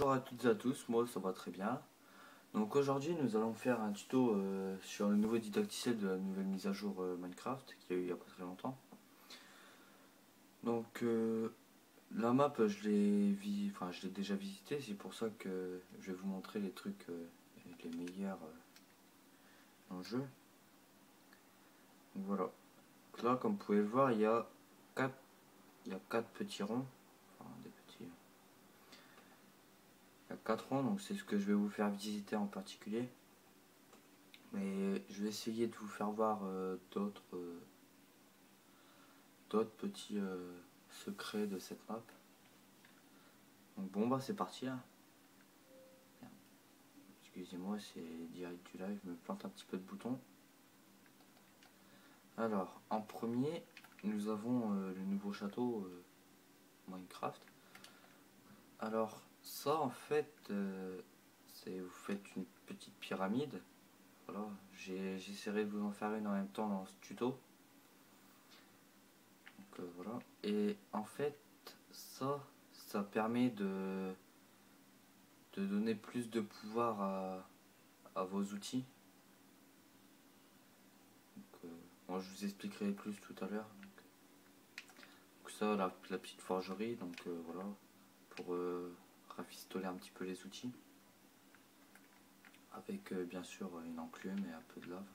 Bonjour à toutes et à tous, moi ça va très bien. Donc aujourd'hui nous allons faire un tuto sur le nouveau didacticiel de la nouvelle mise à jour Minecraft qu'il y a eu il n'y a pas très longtemps. Donc la map je l'ai déjà visitée, c'est pour ça que je vais vous montrer les trucs les meilleurs dans le jeu. Donc voilà. Donc là comme vous pouvez le voir il y a 4 petits ronds. Enfin, des petits. Il y a 4 ronds, donc c'est ce que je vais vous faire visiter en particulier. Mais je vais essayer de vous faire voir d'autres petits secrets de cette map. Donc bon bah c'est parti là. Excusez-moi, c'est direct du live, je me plante un petit peu de boutons. Alors en premier nous avons le nouveau château Minecraft. Alors ça en fait vous faites une petite pyramide. Voilà, j'essaierai de vous en faire une en même temps dans ce tuto. Donc voilà. Et en fait ça permet de donner plus de pouvoir à vos outils. Donc, moi je vous expliquerai plus tout à l'heure. Donc ça, la petite forgerie, donc voilà, pour rafistoler un petit peu les outils. Avec bien sûr une enclume et un peu de lave.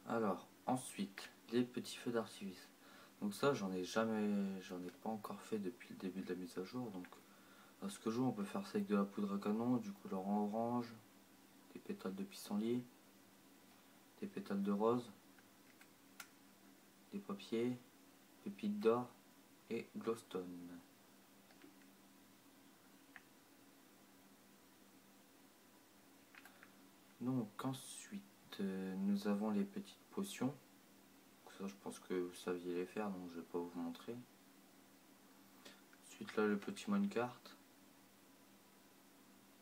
Alors, ensuite, les petits feux d'artifice. Donc ça, j'en ai pas encore fait depuis le début de la mise à jour. Donc, à ce que je vois, on peut faire ça avec de la poudre à canon, du colorant orange, des pétales de pissenlit, des pétales de rose, des papiers, pépites d'or et glowstone. Donc ensuite, nous avons les petites potions. Ça, je pense que vous saviez les faire, donc je vais pas vous montrer. Ensuite là, le petit minecart.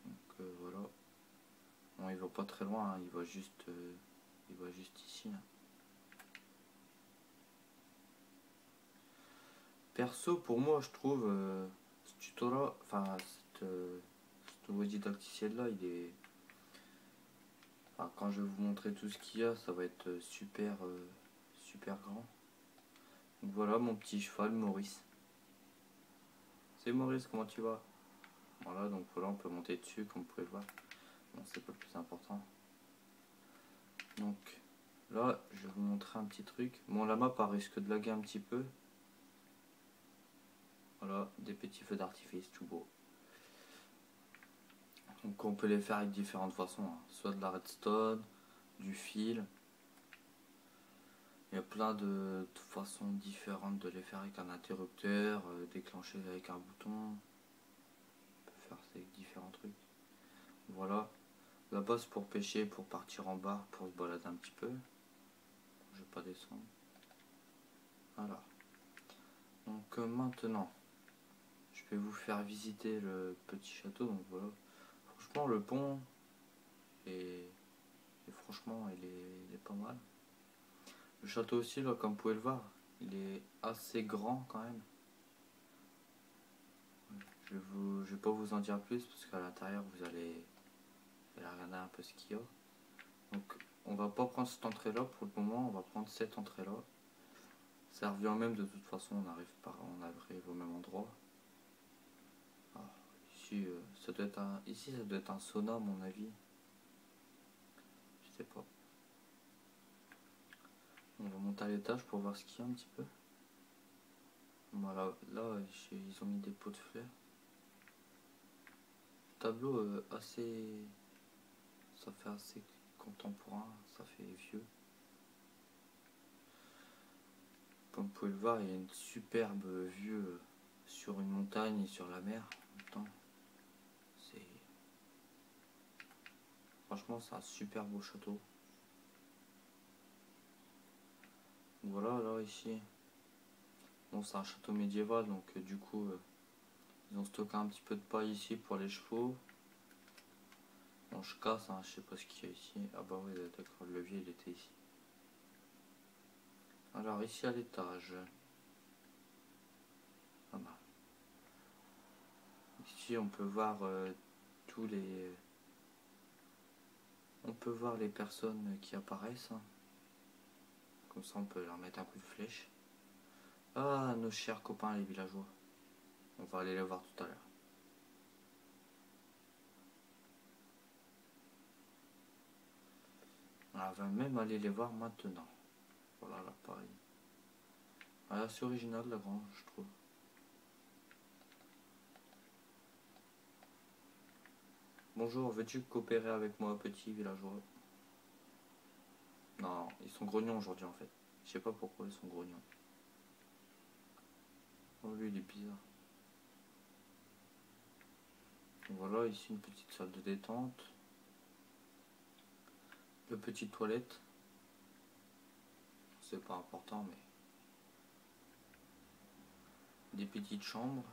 Donc voilà. Bon, il va pas très loin, hein, il va juste ici. Là. Perso, pour moi, je trouve ce tuto-là, enfin, ce nouveau didacticiel-là, il est... Enfin, quand je vais vous montrer tout ce qu'il y a, ça va être super grand. Donc voilà mon petit cheval Maurice. C'est Maurice, comment tu vas? Voilà, donc voilà, on peut monter dessus comme vous pouvez le voir. Bon, c'est pas le plus important. Donc là, je vais vous montrer un petit truc. Bon, la map risque de laguer un petit peu. Voilà, des petits feux d'artifice tout beau. Donc on peut les faire avec différentes façons, hein. Soit de la redstone, du fil. Il y a plein de façons différentes de les faire avec un interrupteur, déclencher avec un bouton. On peut faire ça avec différents trucs. Voilà. La base pour pêcher, pour partir en bar, pour se balader un petit peu. Je vais pas descendre. Voilà. Donc maintenant, je vais vous faire visiter le petit château. Donc voilà. Franchement, le pont franchement, il est pas mal. Le château aussi, là, comme vous pouvez le voir, il est assez grand quand même. Je vais pas vous en dire plus parce qu'à l'intérieur vous allez regarder un peu ce qu'il y a. Donc on va pas prendre cette entrée là pour le moment, on va prendre cette entrée là. Ça revient même, de toute façon on arrive au même endroit. Alors, ici ça doit être un sauna à mon avis. Je sais pas. On va monter à l'étage pour voir ce qu'il y a un petit peu. Voilà, là ils ont mis des pots de fleurs. Tableau ça fait assez contemporain, ça fait vieux. Comme vous pouvez le voir, il y a une superbe vue sur une montagne et sur la mer en même temps. Franchement, c'est un super beau château. Voilà, là ici, bon, c'est un château médiéval, donc du coup, ils ont stocké un petit peu de paille ici pour les chevaux. Bon, je casse, hein, je sais pas ce qu'il y a ici. Ah bah oui, d'accord, le levier il était ici. Alors ici à l'étage. Ah bah. ici on peut voir tous les... On peut voir les personnes qui apparaissent. Hein. Comme ça on peut leur mettre un coup de flèche. Ah, nos chers copains les villageois. On va aller les voir tout à l'heure. On va même aller les voir maintenant. Voilà là pareil. Ah, c'est original la grange je trouve. Bonjour, veux-tu coopérer avec moi petit villageois? Non, ils sont grognons aujourd'hui en fait. Je sais pas pourquoi ils sont grognons. Oh lui il est bizarre. Voilà, ici une petite salle de détente. Une petite toilette. C'est pas important mais... Des petites chambres.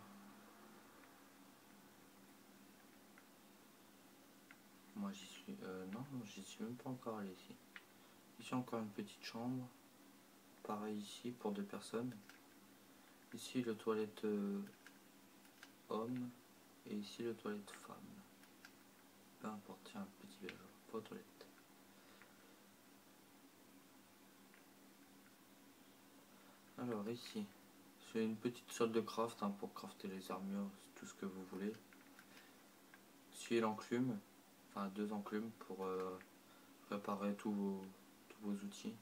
Moi j'y suis... non, j'y suis même pas encore allé ici. Ici encore une petite chambre. Pareil ici pour 2 personnes. Ici le toilette homme. Et ici le toilette femme. Peu importe, tiens, petit villageois, pas aux toilettes. Alors ici, c'est une petite salle de craft hein, pour crafter les armures, tout ce que vous voulez. Ici l'enclume, enfin 2 enclumes pour préparer tous vos outils.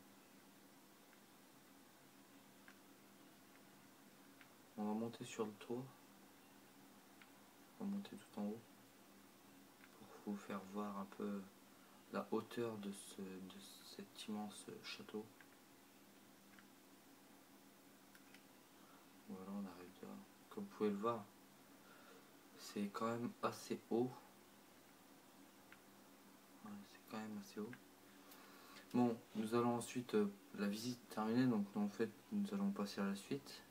On va monter sur le toit. On va monter tout en haut pour vous faire voir un peu la hauteur de cet immense château. Voilà, on arrive là. Comme vous pouvez le voir, c'est quand même assez haut. Ouais, c'est quand même assez haut. Bon, nous allons ensuite, la visite terminée, donc en fait nous allons passer à la suite.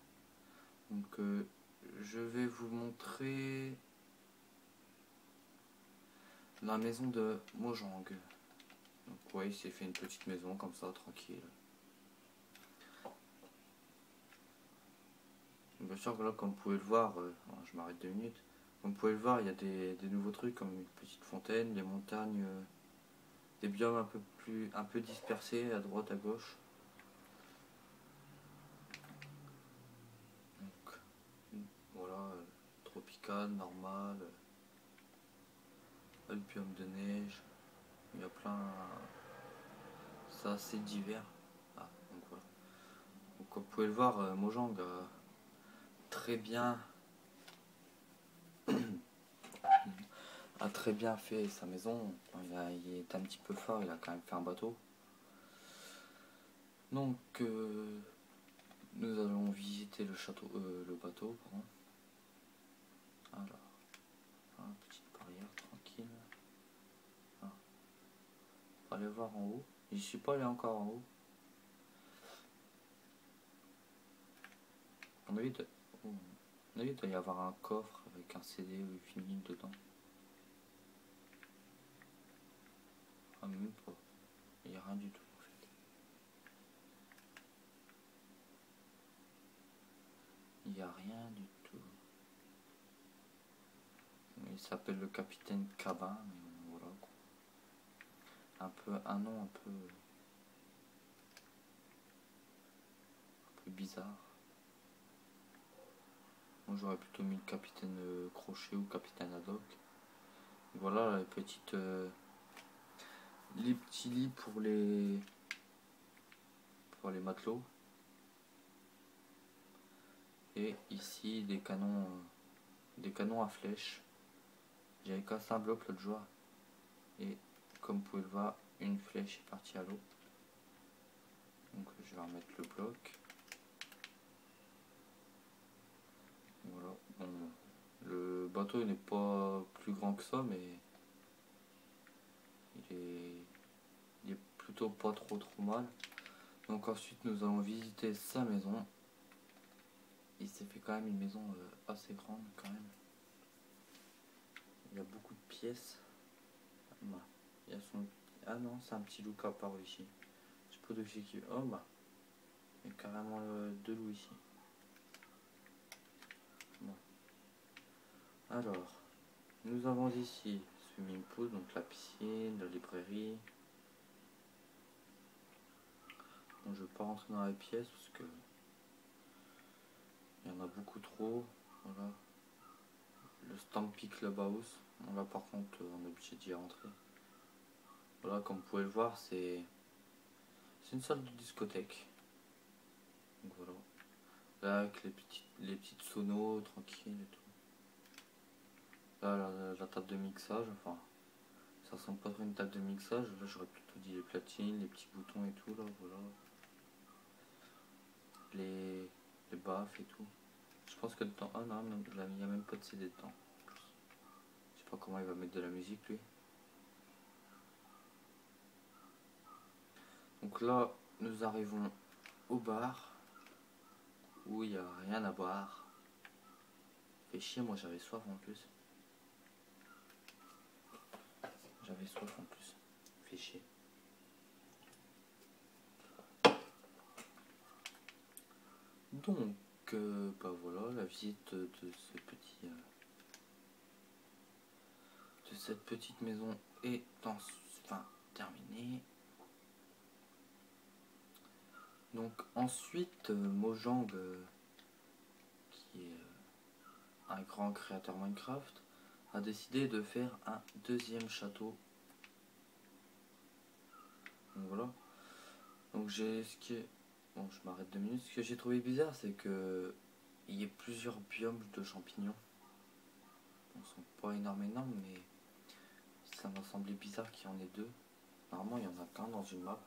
Donc je vais vous montrer la maison de Mojang. Donc ouais, il s'est fait une petite maison comme ça, tranquille. Bien sûr que là, comme vous pouvez le voir, je m'arrête 2 minutes. Comme vous pouvez le voir, il y a des nouveaux trucs comme une petite fontaine, les montagnes, des biomes un peu dispersés à droite, à gauche. Donc voilà, tropical, normal, le biome de neige. Il y a plein, c'est assez divers. Ah, donc voilà. Donc comme vous pouvez le voir, Mojang a très bien a très bien fait sa maison. Il est un petit peu fort, il a quand même fait un bateau. Donc nous allons visiter le château, le bateau, pardon. Alors, une petite barrière tranquille. Ah. On va aller voir en haut. Je suis pas allé encore en haut. On a vu il doit y avoir un coffre avec un CD ou une vinyle dedans. Ah, même pas. Il n'y a rien du tout en fait. Il n'y a rien du tout. Il s'appelle le capitaine Cabin, mais voilà quoi. Un nom un peu bizarre. Moi j'aurais plutôt mis le capitaine Crochet ou capitaine Haddock. Voilà les petites les petits lits pour les matelots. Et ici des canons à flèches. J'avais cassé un bloc l'autre jour. Et comme vous pouvez le voir, une flèche est partie à l'eau. Donc je vais remettre le bloc. Voilà. Bon, le bateau n'est pas plus grand que ça, mais il est plutôt pas trop mal. Donc ensuite nous allons visiter sa maison. Il s'est fait quand même une maison assez grande quand même. Il y a beaucoup de pièces. Voilà. Il y a son... Ah non, c'est un petit loup qui apparu ici. Je sais pas de qui. Oh bah. Il y a carrément 2 loups ici. Bon. Alors. Nous avons ici swimming pool, donc la piscine, la librairie. Bon, je ne vais pas rentrer dans la pièce parce que il y en a beaucoup trop. Voilà. Le Stampy Clubhouse. Bon, là par contre on est obligé d'y rentrer. Voilà, comme vous pouvez le voir, c'est une salle de discothèque. Donc voilà. Là avec les petites sonos tranquilles et tout. Là la table de mixage, enfin ça ressemble pas trop à une table de mixage. Là j'aurais plutôt dit les platines, les petits boutons et tout là, voilà. Les baffes et tout. Je pense que dedans. Ah non, il n'y a même pas de CD dedans. Je sais pas comment il va mettre de la musique lui. Donc là, nous arrivons au bar où il n'y a rien à boire. Fait chier, moi j'avais soif en plus. J'avais soif en plus. Fait chier. Donc, bah voilà, la visite de ce petit, de cette petite maison est enfin terminée. Donc ensuite, Mojang, qui est un grand créateur Minecraft, a décidé de faire un deuxième château. Donc voilà. Donc bon, je m'arrête 2 minutes. Ce que j'ai trouvé bizarre, c'est que il y ait plusieurs biomes de champignons. Bon, ils sont pas énormes, mais ça m'a semblé bizarre qu'il y en ait deux. Normalement, il y en a qu'un dans une map.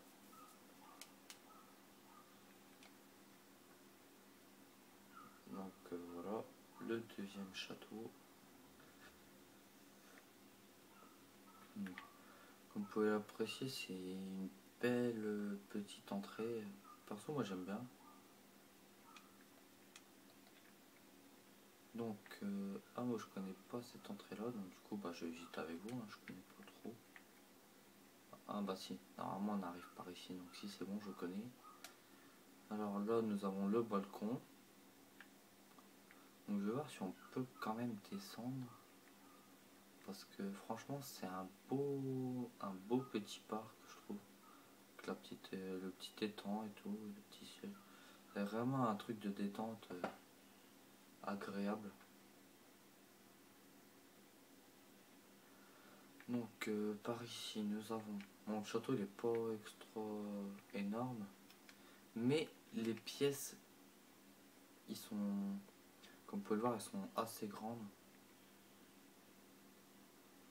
Donc voilà, le deuxième château. Comme vous pouvez l'apprécier, c'est une belle petite entrée. Perso, moi j'aime bien. Donc, moi je connais pas cette entrée là, donc du coup bah je visite avec vous, hein, je connais pas trop. Ah bah si, normalement on arrive par ici, donc si c'est bon, je connais. Alors là nous avons le balcon. Donc je vais voir si on peut quand même descendre. Parce que franchement c'est un beau petit parc je trouve. Avec le petit étang et tout, le petit ciel. C'est vraiment un truc de détente agréable. Donc par ici nous avons. Bon, le château il est pas extra énorme. Mais les pièces, ils sont. Comme vous pouvez le voir, elles sont assez grandes.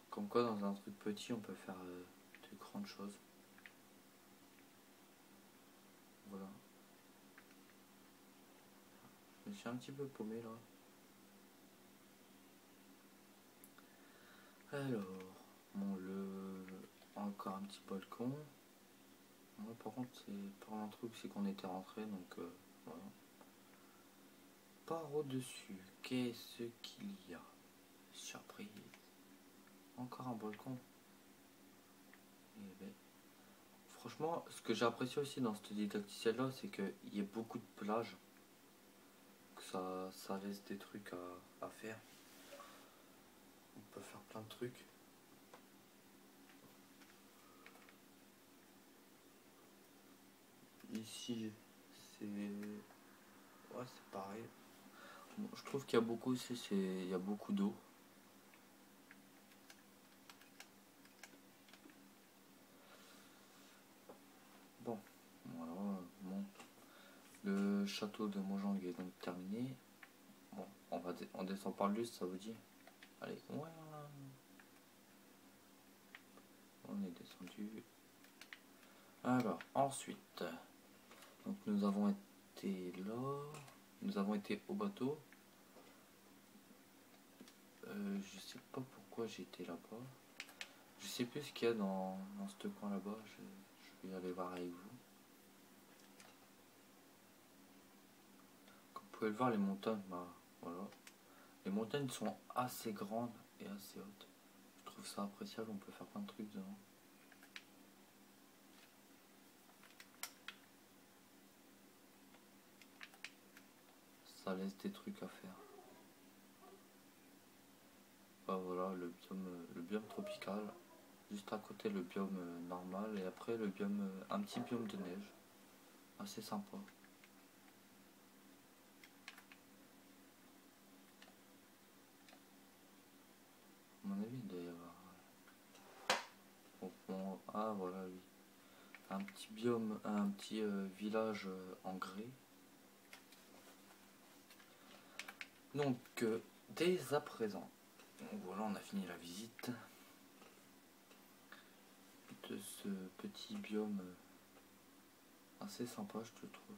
Comme quoi dans un truc petit on peut faire de grandes choses. Voilà. Je me suis un petit peu paumé là. Alors, bon, encore un petit balcon. Ouais, par contre, pour un truc, c'est qu'on était rentré, donc voilà. Par au-dessus, qu'est-ce qu'il y a? Surprise. Encore un balcon. Eh ben, franchement, ce que j'ai apprécié aussi dans ce didacticiel là, c'est qu'il y a beaucoup de plages. Que ça laisse des trucs à faire. On peut faire plein de trucs. Ici, c'est. Ouais, c'est pareil. Bon, je trouve qu'il y a beaucoup aussi, il y a beaucoup d'eau. Bon, voilà, bon. Le château de Mojang est donc terminé. Bon, on descend par le lustre, ça vous dit? Allez, ouais. On est descendu. Alors, ensuite, donc nous avons été là. Nous avons été au bateau. Je sais pas pourquoi j'ai été là-bas. Je sais plus ce qu'il y a dans ce coin là-bas. Je vais y aller voir avec vous. Comme vous pouvez le voir, les montagnes, bah voilà. Les montagnes sont assez grandes et assez hautes. Je trouve ça appréciable, on peut faire plein de trucs dedans. Ça laisse des trucs à faire. Bah voilà, le biome tropical. Juste à côté le biome normal et après le biome, un petit biome de neige. Assez sympa. À mon avis, il doit y avoir. Bon, ah voilà, oui. Un petit biome, un petit village en grès. Donc, dès à présent, donc voilà, on a fini la visite de ce petit biome assez sympa, je te trouve.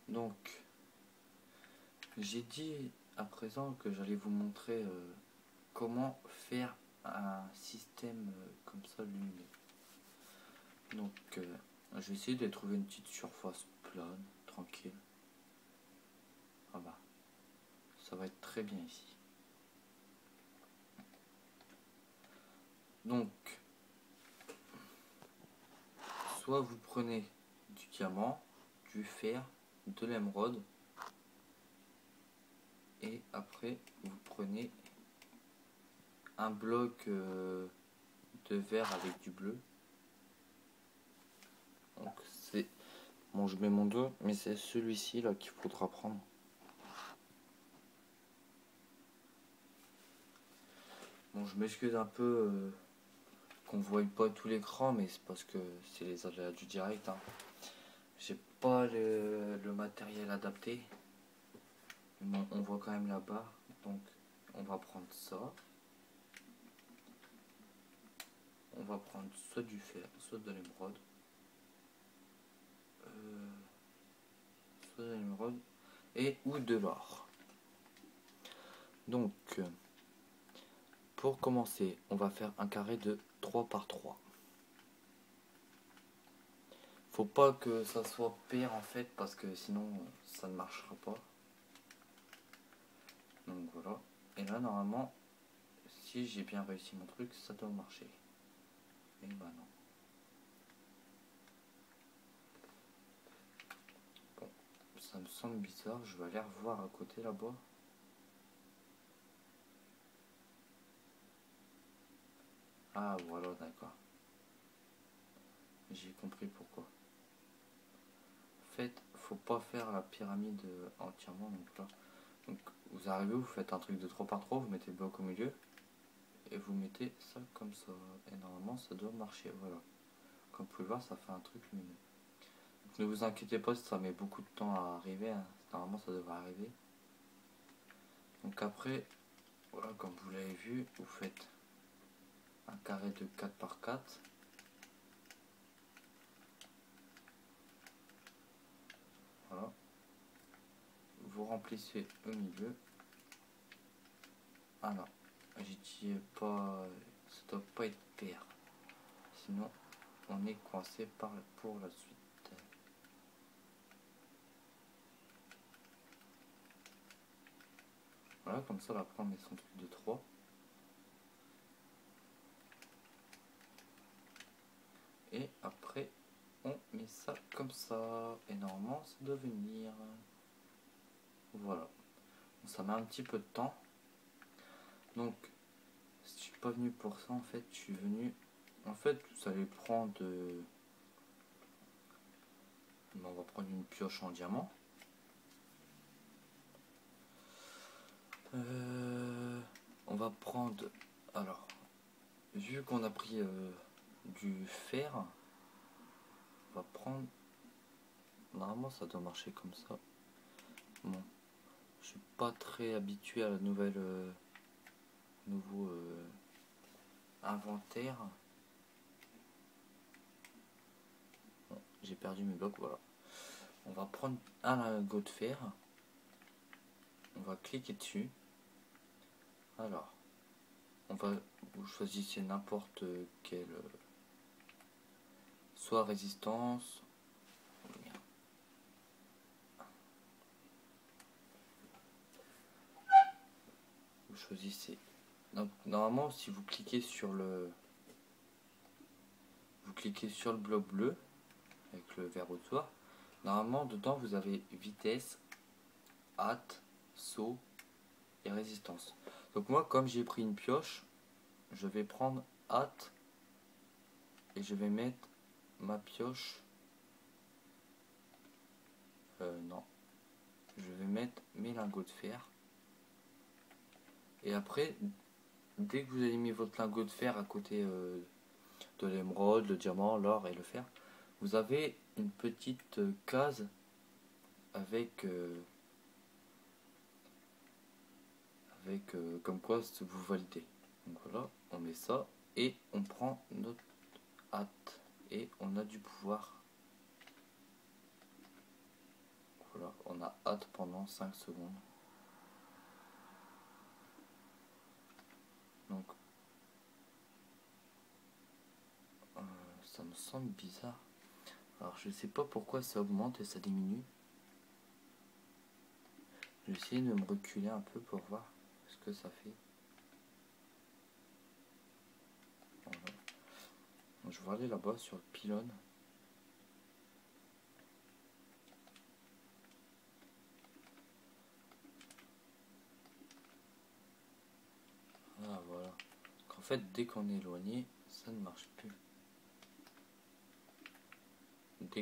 Donc, j'ai dit à présent que j'allais vous montrer comment faire un système comme ça lumineux. Donc, je vais essayer de trouver une petite surface plane, tranquille. Ah bah, ça va être très bien ici. Donc, soit vous prenez du diamant, du fer, de l'émeraude, et après vous prenez un bloc de verre avec du bleu. Donc c'est bon, je mets mon doigt, mais c'est celui-ci là qu'il faudra prendre. Bon, je m'excuse un peu qu'on ne voit pas tout l'écran, mais c'est parce que c'est les aléas du direct. Hein. J'ai pas le matériel adapté. Bon, on voit quand même la barre, donc on va prendre ça. On va prendre soit du fer, soit de l'émeraude. Soit de l'émeraude et ou de l'or. Donc, pour commencer, on va faire un carré de 3 par 3. Faut pas que ça soit pair en fait, parce que sinon ça ne marchera pas. Donc voilà. Et là, normalement, si j'ai bien réussi mon truc, ça doit marcher. Et bah non. Bon, ça me semble bizarre. Je vais aller revoir à côté là-bas. Ah voilà, d'accord. J'ai compris pourquoi. En fait, faut pas faire la pyramide entièrement. Donc là, donc vous arrivez, vous faites un truc de 3 par 3, vous mettez le bloc au milieu. Et vous mettez ça comme ça. Et normalement, ça doit marcher. Voilà. Comme vous pouvez voir, ça fait un truc lumineux. Donc, ne vous inquiétez pas si ça met beaucoup de temps à arriver. Hein. Normalement, ça devrait arriver. Donc après, voilà, comme vous l'avez vu, vous faites un carré de 4 par 4. Voilà. Vous remplissez au milieu. Ah non, j'ai dit pas, ça doit pas être pair. Sinon, on est coincé pour la suite. Voilà, comme ça, là, après, on met son truc de 3. Et après, on met ça comme ça. Et normalement, ça doit venir. Voilà. Ça met un petit peu de temps. Donc, si je suis pas venu pour ça, en fait, je suis venu... En fait, vous allez prendre... On va prendre une pioche en diamant. On va prendre... Alors, vu qu'on a pris du fer, on va prendre... Normalement, ça doit marcher comme ça. Bon, je suis pas très habitué à la nouvelle... nouveau inventaire. Bon, j'ai perdu mes blocs, voilà. On va prendre un lingot de fer. On va cliquer dessus. Alors, vous choisissez n'importe quelle, soit résistance. Vous choisissez. Donc, normalement, si vous cliquez sur le bloc bleu avec le vert autour, normalement dedans vous avez vitesse, hâte, saut et résistance. Donc moi, comme j'ai pris une pioche, je vais prendre hâte et je vais mettre ma pioche. Non, je vais mettre mes lingots de fer. Et après, dès que vous avez mis votre lingot de fer à côté de l'émeraude, le diamant, l'or et le fer, vous avez une petite case avec comme quoi vous validez. Donc voilà, on met ça et on prend notre hâte et on a du pouvoir. Voilà, on a hâte pendant 5 secondes. Donc ça me semble bizarre. Alors je sais pas pourquoi ça augmente et ça diminue. Je vais essayer de me reculer un peu pour voir ce que ça fait. Voilà. Donc, je vais aller là-bas sur le pylône. Ah voilà. En fait, dès qu'on est éloigné, ça ne marche plus.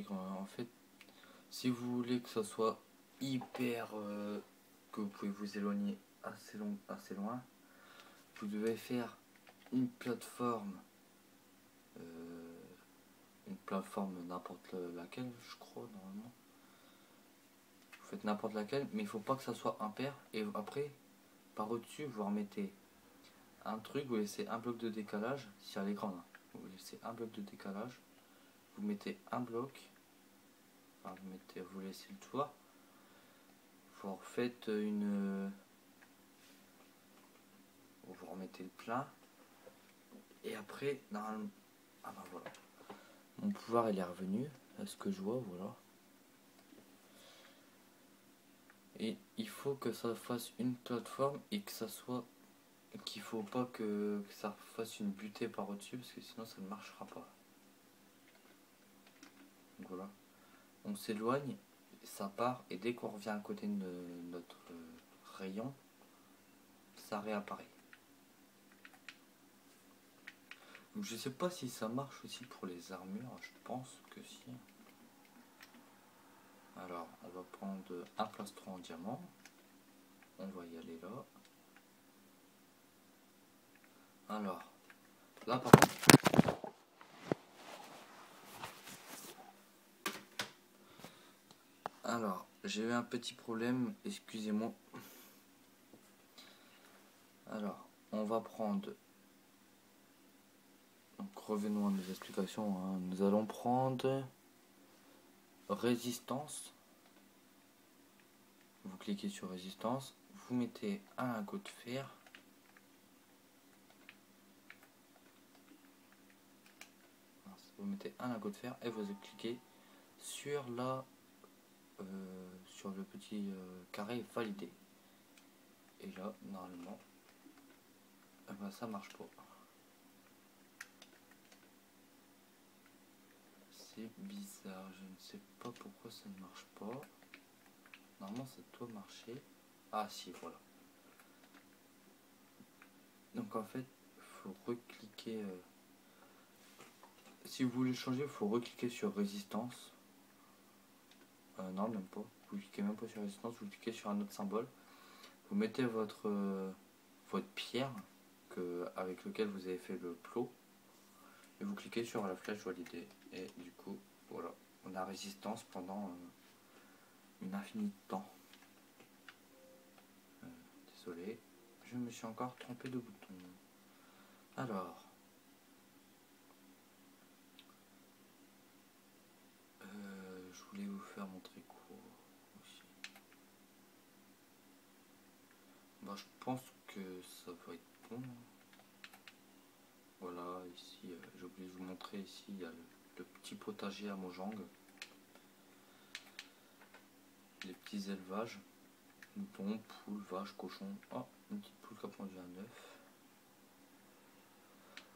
En fait, si vous voulez que ça soit hyper que vous pouvez vous éloigner assez loin, vous devez faire une plateforme n'importe laquelle, je crois normalement. Vous faites n'importe laquelle, mais il faut pas que ça soit impair. Et après, par au-dessus, vous remettez un truc, vous laissez un bloc de décalage, si elle est grande, hein. Vous laissez un bloc de décalage, vous mettez un bloc, enfin, vous laissez le toit, vous refaites vous remettez le plein, et après, normalement, ah ben voilà, mon pouvoir il est revenu, à ce que je vois, voilà. Et il faut que ça fasse une plateforme et que ça soit, qu'il faut pas que ça fasse une butée par au-dessus, parce que sinon ça ne marchera pas. Donc voilà, on s'éloigne, ça part, et dès qu'on revient à côté de notre rayon, ça réapparaît. Donc je sais pas si ça marche aussi pour les armures, je pense que si. Alors on va prendre un plastron en diamant, on va y aller là. Alors là par contre, j'ai eu un petit problème, excusez-moi. Alors on va prendre, donc revenons à nos explications, hein. Nous allons prendre résistance. Vous cliquez sur résistance, vous mettez un lingot de fer. Vous mettez un lingot de fer et vous cliquez sur sur le petit carré validé. Et là, normalement, eh ben, ça marche pas. C'est bizarre, je ne sais pas pourquoi ça ne marche pas. Normalement, ça doit marcher. Ah si, voilà. Donc en fait, il faut recliquer. Si vous voulez changer, il faut recliquer sur résistance. Non, même pas. Vous cliquez même pas sur résistance, vous cliquez sur un autre symbole. Vous mettez votre pierre avec lequel vous avez fait le plot. Et vous cliquez sur la flèche validée. Et du coup, voilà. On a résistance pendant une infinie de temps. Désolé. Je me suis encore trompé de bouton. Alors. Je voulais vous faire montrer court aussi. Bah, je pense que ça va être bon. Voilà, ici, j'ai oublié de vous montrer, ici, il y a le petit potager à Mojang. Les petits élevages. Moutons, poules, vaches, cochons. Oh, une petite poule qui a pondu un œuf.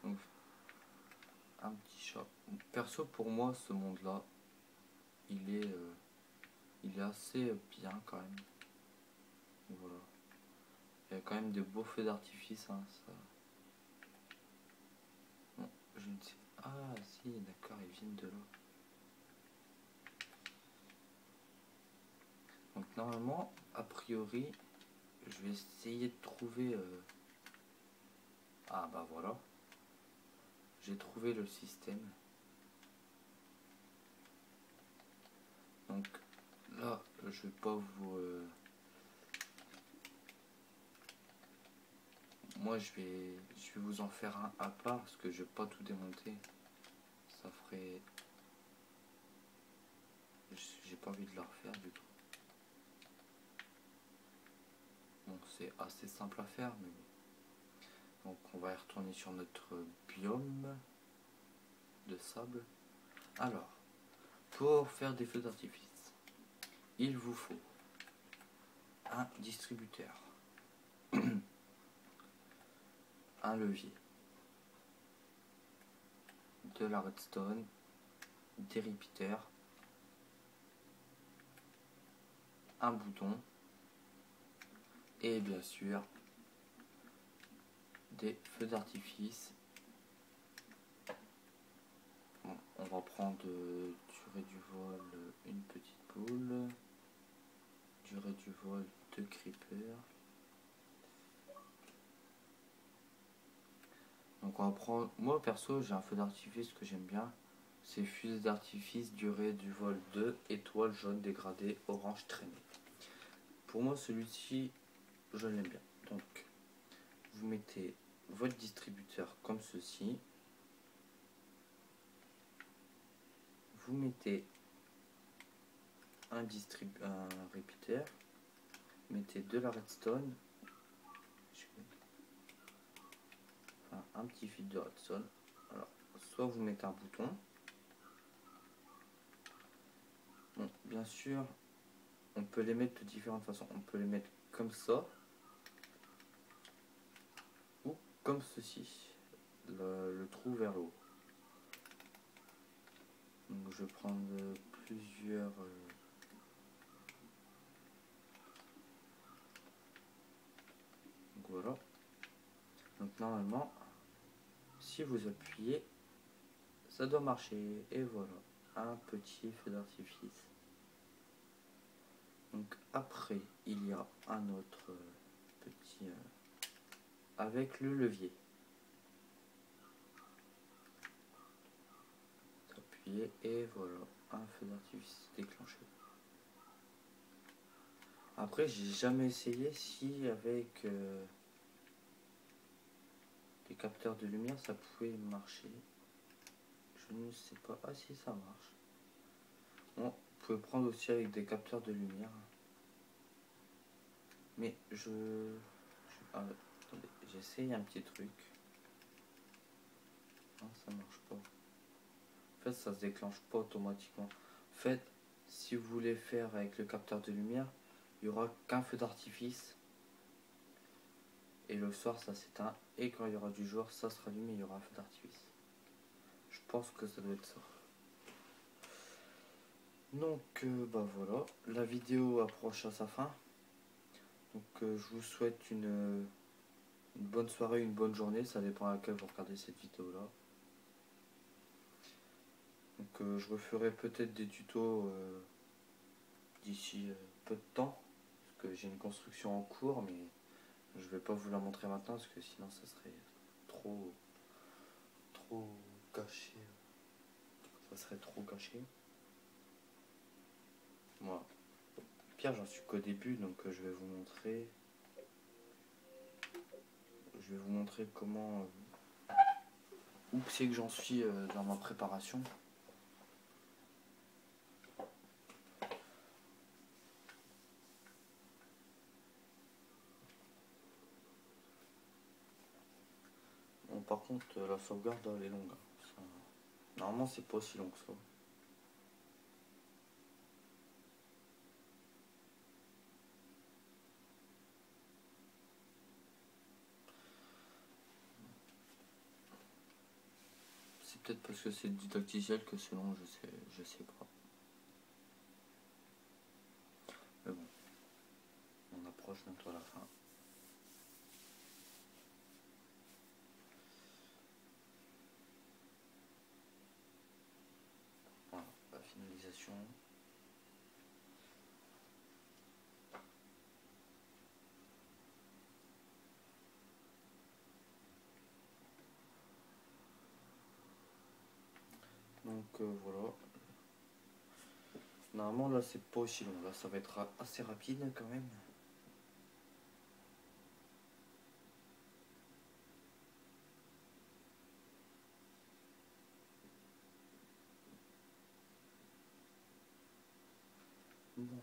Donc, un petit chat. Perso, pour moi, ce monde-là, il est assez bien quand même. Voilà. Il y a quand même des beaux feux d'artifice, hein, ça. Bon, je ne sais. Ah si, d'accord, ils viennent de là. Donc normalement, a priori, je vais essayer de trouver... Ah bah voilà. J'ai trouvé le système. Donc là, je vais pas vous... Moi, je vais vous en faire un à part parce que je vais pas tout démonter. Ça ferait... J'ai pas envie de la refaire du tout. Bon, c'est assez simple à faire, mais... Donc on va y retourner sur notre biome de sable. Alors, pour faire des feux d'artifice, il vous faut un distributeur, un levier, de la redstone, des repeaters, un bouton et bien sûr des feux d'artifice. Bon, on va prendre durée du vol une petite boule, durée du vol 2 creepers. Donc on va prendre, moi perso j'ai un feu d'artifice que j'aime bien, c'est fusée d'artifice durée du vol 2, étoile jaune dégradée orange traînée. Pour moi celui-ci je l'aime bien. Donc vous mettez votre distributeur comme ceci, vous mettez un repeater, mettez de la redstone, enfin un petit fil de redstone. Alors soit vous mettez un bouton. Bon, bien sûr, on peut les mettre de différentes façons. On peut les mettre comme ça ou comme ceci, le trou vers le haut. Donc je vais prendre plusieurs. Donc voilà. Donc normalement, si vous appuyez, ça doit marcher. Et voilà, un petit feu d'artifice. Donc après, il y a un autre petit avec le levier. Appuyez et voilà, un feu d'artifice déclenché. Après, j'ai jamais essayé si avec des capteurs de lumière ça pouvait marcher. Je ne sais pas. Ah si, ça marche. Bon, vous pouvez prendre aussi avec des capteurs de lumière. Mais ah, attendez, j'essaye un petit truc. Non, ça marche pas. En fait, ça se déclenche pas automatiquement. En fait, si vous voulez faire avec le capteur de lumière, il y aura qu'un feu d'artifice. Et le soir, ça s'éteint. Et quand il y aura du jour, ça se rallume et il y aura un feu d'artifice. Je pense que ça doit être ça. Donc, bah voilà. La vidéo approche à sa fin. Donc, je vous souhaite une bonne soirée, une bonne journée. Ça dépend à laquelle vous regardez cette vidéo-là. Donc, je referai peut-être des tutos d'ici peu de temps. Parce que j'ai une construction en cours, mais je vais pas vous la montrer maintenant parce que sinon ça serait trop caché. Ça serait trop caché. Moi, Pierre, j'en suis qu'au début, donc je vais vous montrer. Je vais vous montrer comment où c'est que j'en suis dans ma préparation. Bon, par contre, la sauvegarde elle est longue. Ça, normalement, c'est pas aussi long que ça. C'est peut-être parce que c'est didacticiel que c'est long, je sais pas. Mais bon, on approche bientôt à la fin. illumination. Donc voilà. Normalement là c'est pas aussi long, là ça va être assez rapide quand même. Bon.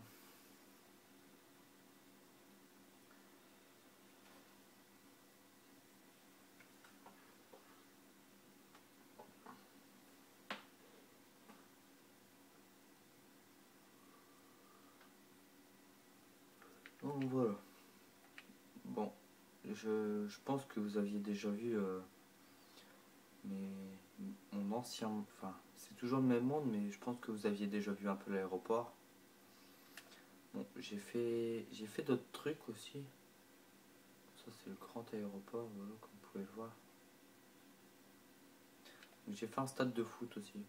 Donc voilà. Bon, je pense que vous aviez déjà vu mon ancien... Enfin, c'est toujours le même monde, mais je pense que vous aviez déjà vu un peu l'aéroport. Bon, j'ai fait d'autres trucs aussi. Ça c'est le grand aéroport, voilà, comme vous pouvez le voir. J'ai fait un stade de foot aussi.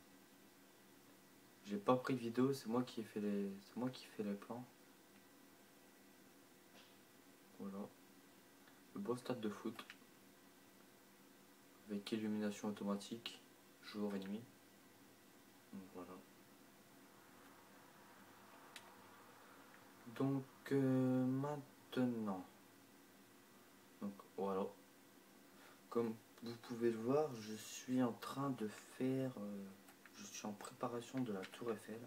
J'ai pas pris de vidéo, c'est moi qui ai fait c'est moi qui fais les plans. Voilà, le beau stade de foot avec illumination automatique, jour et nuit. Donc voilà. Donc maintenant, donc voilà. Comme vous pouvez le voir, je suis en train de faire, je suis en préparation de la Tour Eiffel.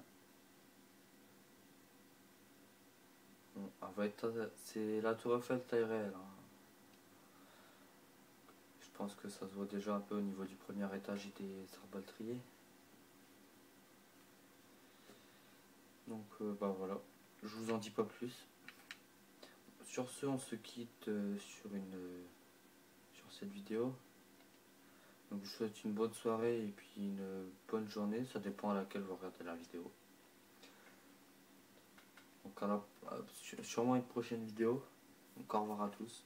Bon, c'est la Tour Eiffel taille réelle, hein. Je pense que ça se voit déjà un peu au niveau du premier étage et des arbaltriers. Donc bah voilà, je vous en dis pas plus. Sur ce, on se quitte sur cette vidéo. Donc je vous souhaite une bonne soirée et puis une bonne journée, ça dépend à laquelle vous regardez la vidéo. Donc sûrement une prochaine vidéo. Donc au revoir à tous.